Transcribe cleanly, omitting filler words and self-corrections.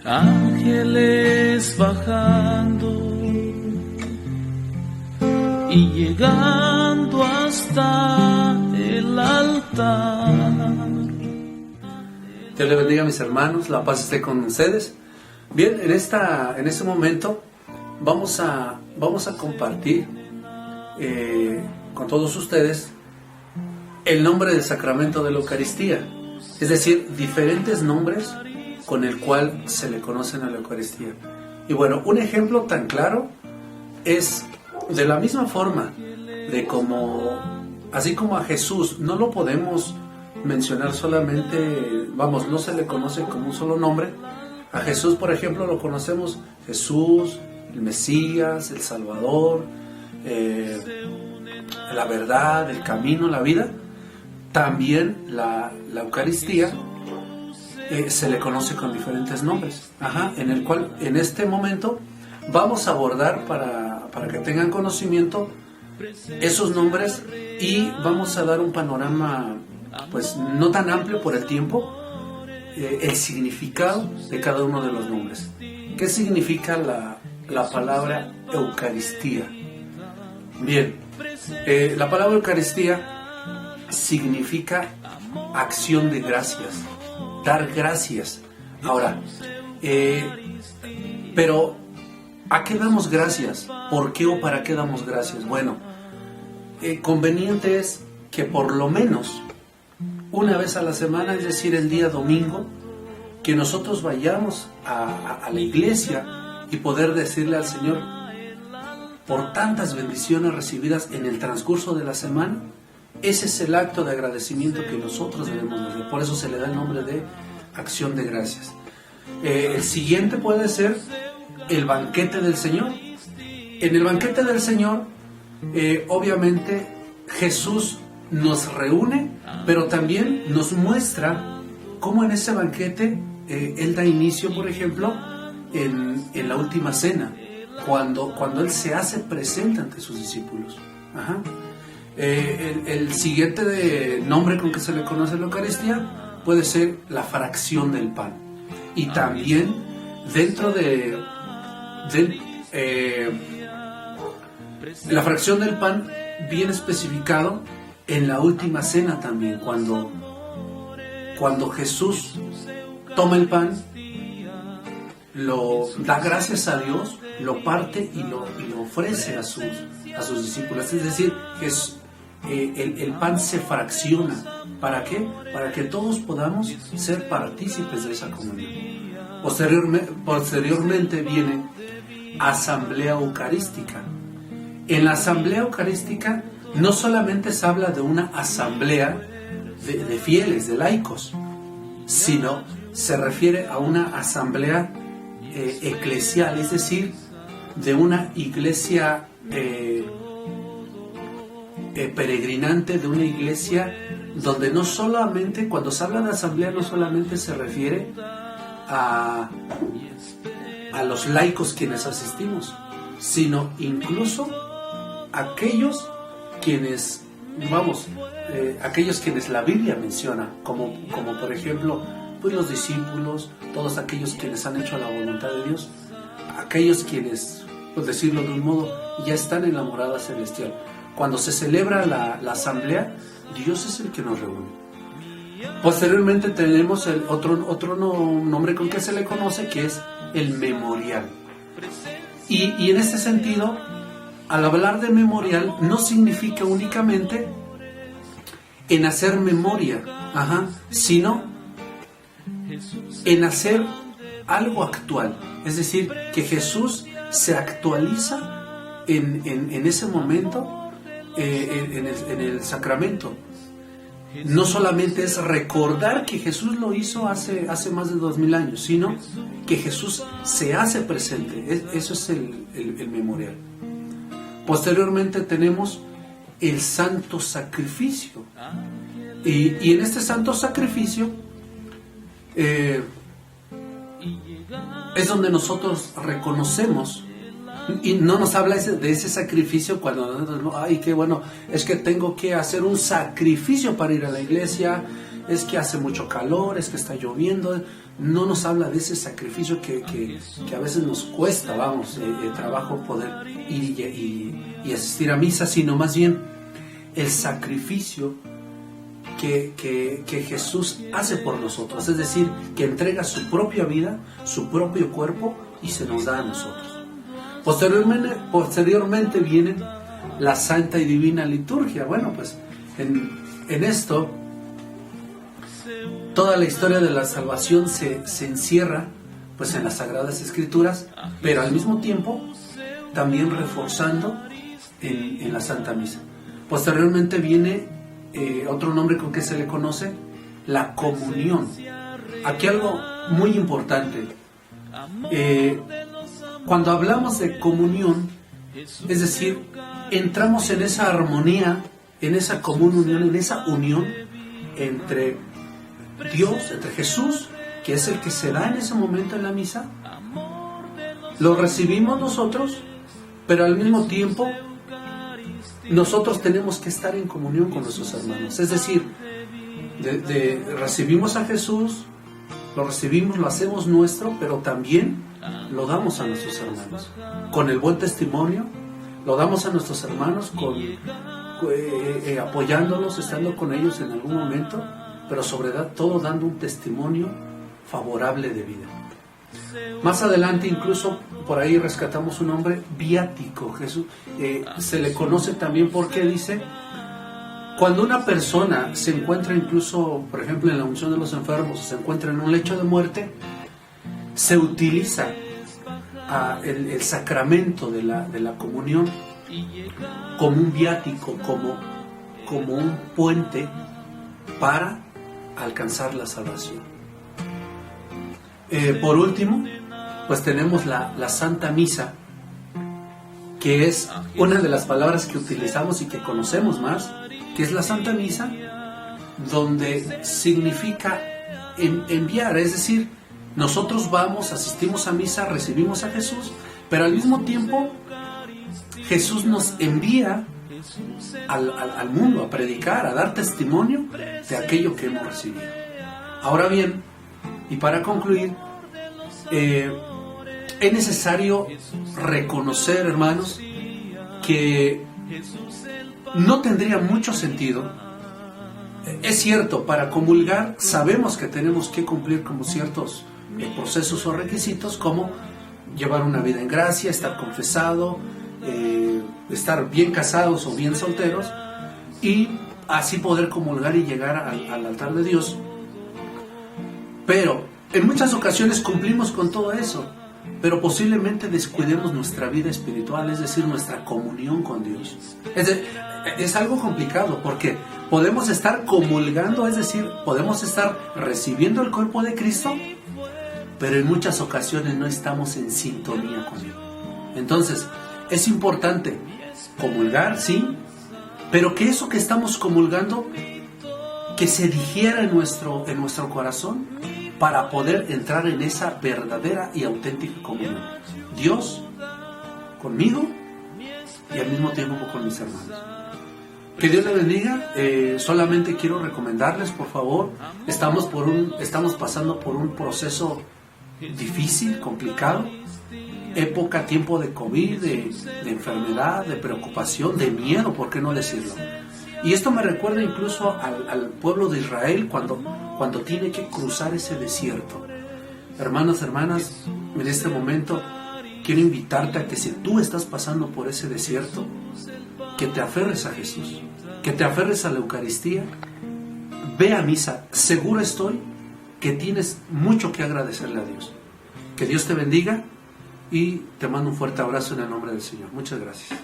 ángeles bajando y llegando hasta el altar. Dios le bendiga, mis hermanos, la paz esté con ustedes. Bien, en este momento vamos a compartir con todos ustedes el nombre del sacramento de la Eucaristía, es decir, diferentes nombres con el cual se le conocen a la Eucaristía. Y bueno, un ejemplo tan claro es de la misma forma de así como a Jesús no lo podemos mencionar solamente, no se le conoce como un solo nombre. A Jesús, por ejemplo, lo conocemos Jesús, el Mesías, el Salvador, la verdad, el camino, la vida. También la Eucaristía se le conoce con diferentes nombres, en el cual en este momento vamos a abordar para que tengan conocimiento esos nombres, y vamos a dar un panorama pues no tan amplio por el tiempo, el significado de cada uno de los nombres. ¿Qué significa la palabra Eucaristía? Bien, la palabra Eucaristía significa acción de gracias, dar gracias. Ahora, pero ¿a qué damos gracias? ¿Por qué o para qué damos gracias? Bueno, conveniente es que por lo menos una vez a la semana, es decir, el día domingo, que nosotros vayamos a la iglesia y poder decirle al Señor, por tantas bendiciones recibidas en el transcurso de la semana. Ese es el acto de agradecimiento que nosotros debemos hacer. Por eso se le da el nombre de acción de gracias. El siguiente puede ser el banquete del Señor. En el banquete del Señor, obviamente, Jesús nos reúne, pero también nos muestra cómo en ese banquete Él da inicio, por ejemplo, en la última cena, cuando Él se hace presente ante sus discípulos. El siguiente nombre con que se le conoce la Eucaristía puede ser la fracción del pan. Y también dentro de la fracción del pan viene especificado en la última cena también, cuando Jesús toma el pan, lo da gracias a Dios, lo parte y lo ofrece a sus discípulos. Es decir, el pan se fracciona. ¿Para qué? Para que todos podamos ser partícipes de esa comunión. Posteriormente viene asamblea eucarística. En la asamblea eucarística no solamente se habla de una asamblea de fieles, de laicos, sino se refiere a una asamblea eclesial, es decir, de una iglesia peregrinante, de una iglesia donde no solamente, cuando se habla de asamblea, no solamente se refiere a los laicos quienes asistimos, sino incluso aquellos quienes la Biblia menciona, como por ejemplo, pues los discípulos, todos aquellos quienes han hecho la voluntad de Dios, aquellos quienes, por decirlo de un modo, ya están en la morada celestial. Cuando se celebra la asamblea, Dios es el que nos reúne. Posteriormente tenemos otro nombre con que se le conoce, que es el memorial. Y en este sentido, al hablar de memorial, no significa únicamente en hacer memoria, sino en hacer algo actual. Es decir, que Jesús se actualiza en ese momento, en el sacramento. No solamente es recordar que Jesús lo hizo hace más de 2000 años, sino que Jesús se hace presente. Eso es el memorial. Posteriormente tenemos el santo sacrificio. Y en este santo sacrificio es donde nosotros reconocemos, y no nos habla de ese sacrificio cuando nosotros, ay, qué bueno, es que tengo que hacer un sacrificio para ir a la iglesia, es que hace mucho calor, es que está lloviendo. No nos habla de ese sacrificio que a veces nos cuesta, trabajo poder ir y asistir a misa, sino más bien el sacrificio que Jesús hace por nosotros, es decir, que entrega su propia vida, su propio cuerpo y se nos da a nosotros. Posteriormente viene la Santa y Divina Liturgia. Bueno, pues en esto toda la historia de la salvación se encierra pues en las Sagradas Escrituras, pero al mismo tiempo también reforzando en la Santa Misa. Posteriormente viene otro nombre con que se le conoce, la comunión. Aquí algo muy importante. Cuando hablamos de comunión, es decir, entramos en esa armonía, en esa común unión, en esa unión entre Dios, entre Jesús, que es el que se da en ese momento en la misa. Lo recibimos nosotros, pero al mismo tiempo nosotros tenemos que estar en comunión con nuestros hermanos. Es decir, recibimos a Jesús, lo recibimos, lo hacemos nuestro, pero también lo damos a nuestros hermanos. Con el buen testimonio, lo damos a nuestros hermanos, apoyándolos, estando con ellos en algún momento, pero sobre todo dando un testimonio favorable de vida. Más adelante incluso por ahí rescatamos un nombre viático. Jesús se le conoce también porque dice, cuando una persona se encuentra incluso, por ejemplo, en la unción de los enfermos, se encuentra en un lecho de muerte, se utiliza el sacramento de la comunión como un viático, como un puente para alcanzar la salvación. Por último, pues tenemos la Santa Misa, que es una de las palabras que utilizamos y que conocemos más, que es la Santa Misa, donde significa enviar, es decir, nosotros vamos, asistimos a misa, recibimos a Jesús, pero al mismo tiempo Jesús nos envía al mundo a predicar, a dar testimonio de aquello que hemos recibido. Ahora bien, y para concluir, es necesario reconocer, hermanos, que no tendría mucho sentido. Es cierto, para comulgar sabemos que tenemos que cumplir como ciertos procesos o requisitos, como llevar una vida en gracia, estar confesado, estar bien casados o bien solteros, y así poder comulgar y llegar al altar de Dios. Pero en muchas ocasiones cumplimos con todo eso, pero posiblemente descuidemos nuestra vida espiritual, es decir, nuestra comunión con Dios. Es algo complicado porque podemos estar comulgando, es decir, podemos estar recibiendo el cuerpo de Cristo, pero en muchas ocasiones no estamos en sintonía con Él. Entonces, es importante comulgar, sí, pero que eso que estamos comulgando, que se digiera en nuestro corazón, para poder entrar en esa verdadera y auténtica comunión. Dios conmigo y al mismo tiempo con mis hermanos. Que Dios le bendiga. Solamente quiero recomendarles, por favor, estamos pasando por un proceso difícil, complicado, tiempo de COVID, de enfermedad, de preocupación, de miedo, ¿por qué no decirlo? Y esto me recuerda incluso al pueblo de Israel cuando tiene que cruzar ese desierto. Hermanos, hermanas, en este momento quiero invitarte a que si tú estás pasando por ese desierto, que te aferres a Jesús, que te aferres a la Eucaristía, ve a misa. Seguro estoy que tienes mucho que agradecerle a Dios. Que Dios te bendiga y te mando un fuerte abrazo en el nombre del Señor. Muchas gracias.